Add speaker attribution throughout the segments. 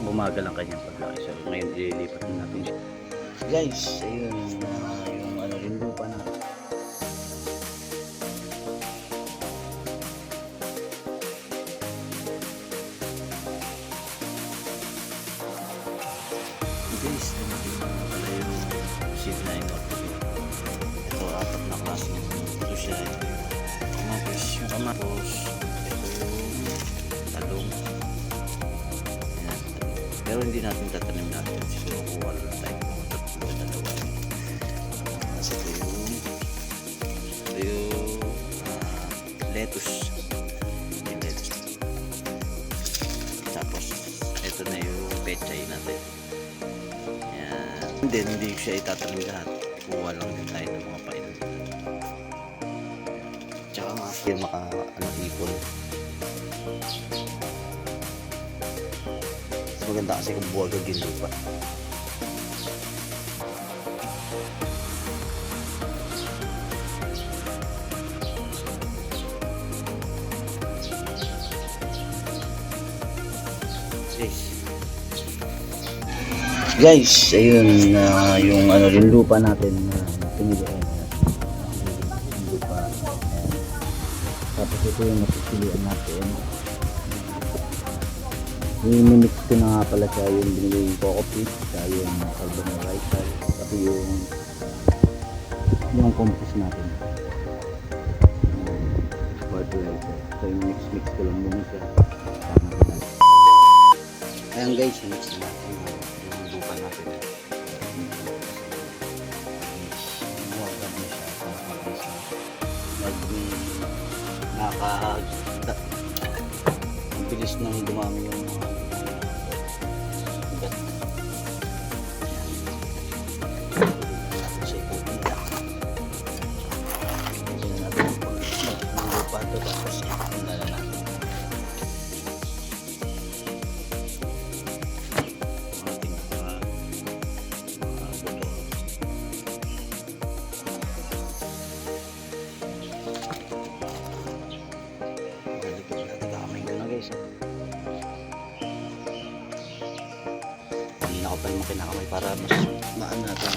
Speaker 1: Bumagal ang kanyang paglaki. So ngayon ililipat na natin siya. Guys, ayun yung ano rin lupa natin. Guys, pala yung seed na yung ito, apat na klase. Ito siya, ito yung kamatis, ito yung talong. Ayan, pero hindi natin tatanim natin. Siguro kuha lang tayo mga tatlo, dalawa. Kasi ito yung lettuce. Yung lettuce. Tapos, ito na yung pechay natin. Hindi ko siya itatanim lahat. Kuha lang din tayo ng mga pain. Tsaka nga yung ipon. Maganda kasi kung buwagag yung lupa. Guys, ayun yung ano rin lupa natin na pinilihan lupa. Tapos ito yung napipilian natin. I-mix ko na nga pala siya yung binili yung coco peat, yung carbonite, pati yung compost natin. Fertilizer. So yung mix ko lang muna siya. Ayan guys, mix natin yung lupa natin. Huwag mo siya kung ang bilis nang dumami yung ugat. Kasi pupunta. Hindi na natin ang lupa ito tapos ipunta na natin. Hindi na ako pa naman kinakamay para mas maan natin.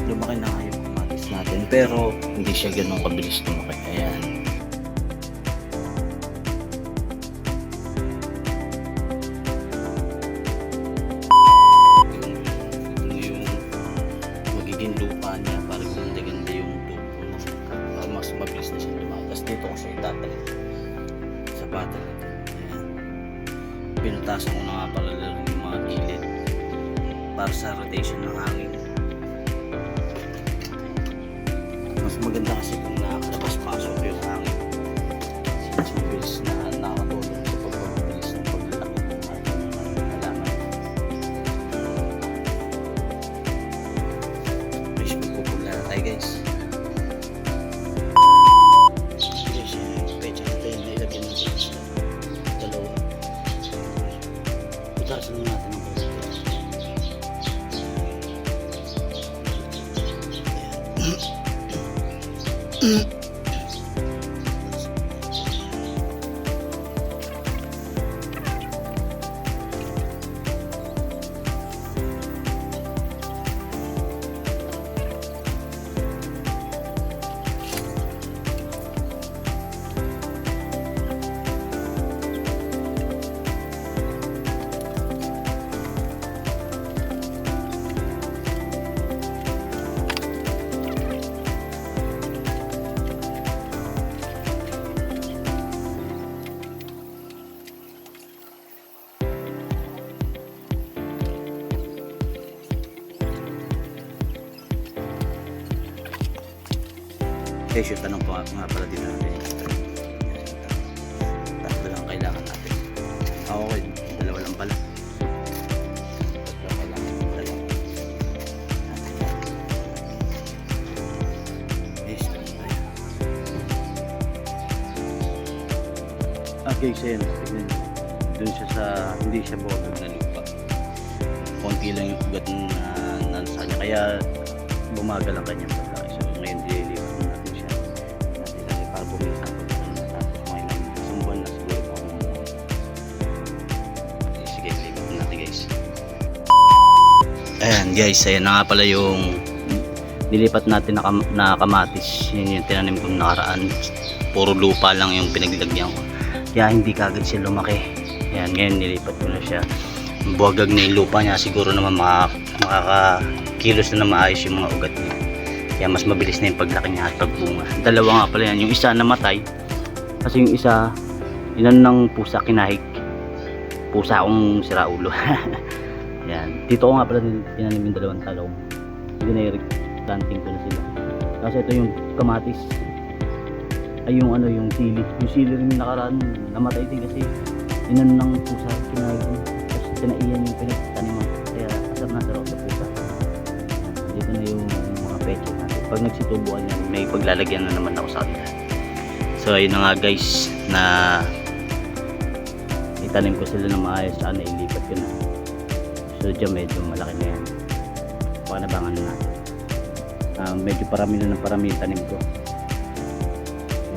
Speaker 1: Lumaki na nga yung kamatis natin pero hindi siya ganun kabilis lumaki. Ayan. Yung magiging lupa niya para ganda-ganda yung tubo na para mas mabilis na siya lumaki. Tapos dito ko siya itatanim sa bata nito. Ayan. Pinutasan ko na nga pala yung mga gilid para sa rotation ng hangin. Mas maganda kasi kung nakalabas-pasok yung hangin. Since mabilis na nakatulong sa pagpapabilis ng paglalaki ng ating halaman. Please magpupula na tayo guys. Guys, yung pecha natin na ilagyan ng pecha. Dalawa. Putasin natin ang pecha. Guys, yung tanong ko nga pala din natin. Tatlo lang kailangan natin. Okay, dalawa lang pala. Tatlo kailangan, dalawa. Guys, tanong tayo. Okay, so yun. Tignan nyo. Dun siya sa, hindi siya bogag na lupa. Konti lang yung ugat na nasa kanya. Kaya bumagal ang kanyang pagkain. So ngayon dililipat na natin siya. Natin tayo para bumilis ang pagkain. Tapos ngayon isang buwan na siguro po ako. Sige, lipat na natin guys. Ayan guys, ayan na nga pala yung nilipat natin na kamatis. Yun yung tinanim kong nakaraan. Puro lupa lang yung pinaglagyan ko. Kaya hindi kagad siya lumaki. Ayan, ngayon nilipat ko na siya. Buwagag na yung lupa niya, siguro naman makakakilos na maayos yung mga ugat niya. Kaya mas mabilis na yung paglaki niya at pagbunga. Dalawa nga pala yan, yung isa namatay kasi yung isa inan ng pusa kinahig. Pusa akong siraulo. Yan, dito ko nga pala tinanim yung dalawang talong. Planting ko na sila. Kasi ito yung kamatis. Ay yung ano, yung sili. Yung sili rin yung nakaraan namatay din kasi inan ng pusa kinahig. Tinaiyan yung pinagtaniman, kaya asap na sarap sa pusa. Dito na yung mga peche natin. Pag nagsitubuan yan, may paglalagyan na naman ako sa kanila. So ayun na nga guys, na itanim ko sila ng maayos, sana ilipat ko na. So dyan medyo malaki na yan. Panabangan na natin. Medyo parami na ng parami yung tanim ko.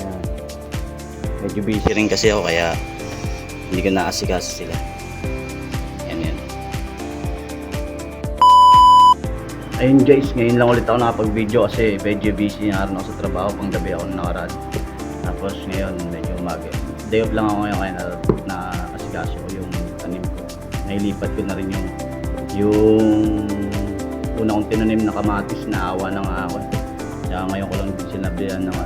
Speaker 1: Kaya, medyo busy rin kasi ako, kaya hindi ko naasikaso sila. Ayun guys, ngayon lang ulit ako nakapag-video kasi medyo busy na rin ako sa trabaho, pang gabi ako nakaraan. Tapos ngayon medyo umaga. Day off lang ako ngayon kaya na asikaso ko yung tanim ko. Nailipat ko na rin yung una kong tinanim na kamatis, na awa na nga ako. Kaya ngayon ko lang din sinabihan ng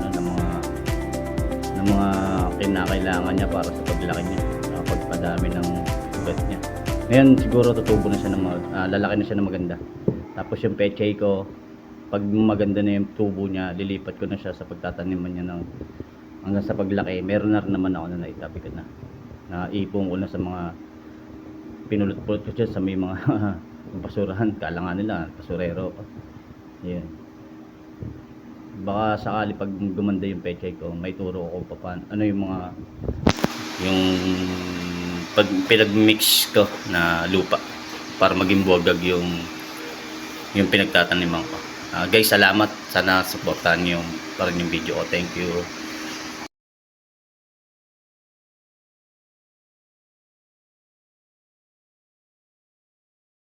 Speaker 1: mga kinakailangan niya para sa paglaki niya, sa pagpadami ng ugat niya. Ngayon siguro tutubo na siya lalaki na siya ng maganda. Tapos yung pechay ko, pag maganda na yung tubo niya, lilipat ko na siya sa pagtataniman niya hanggang sa paglaki. Meron na rin naman ako na naitabi ko na. Naipong ko na sa mga pinulot-pulot ko siya sa may mga basurahan. Kala nga nila, basurero. Yan. Baka sakali pag gumanda yung pechay ko, may turo ko pa ano yung mga pag pinag-mix ko na lupa para maging buwagag yung pinagtataniman ko. Guys, salamat. Sana supportahan niyo pa rin yung video ko. Thank you.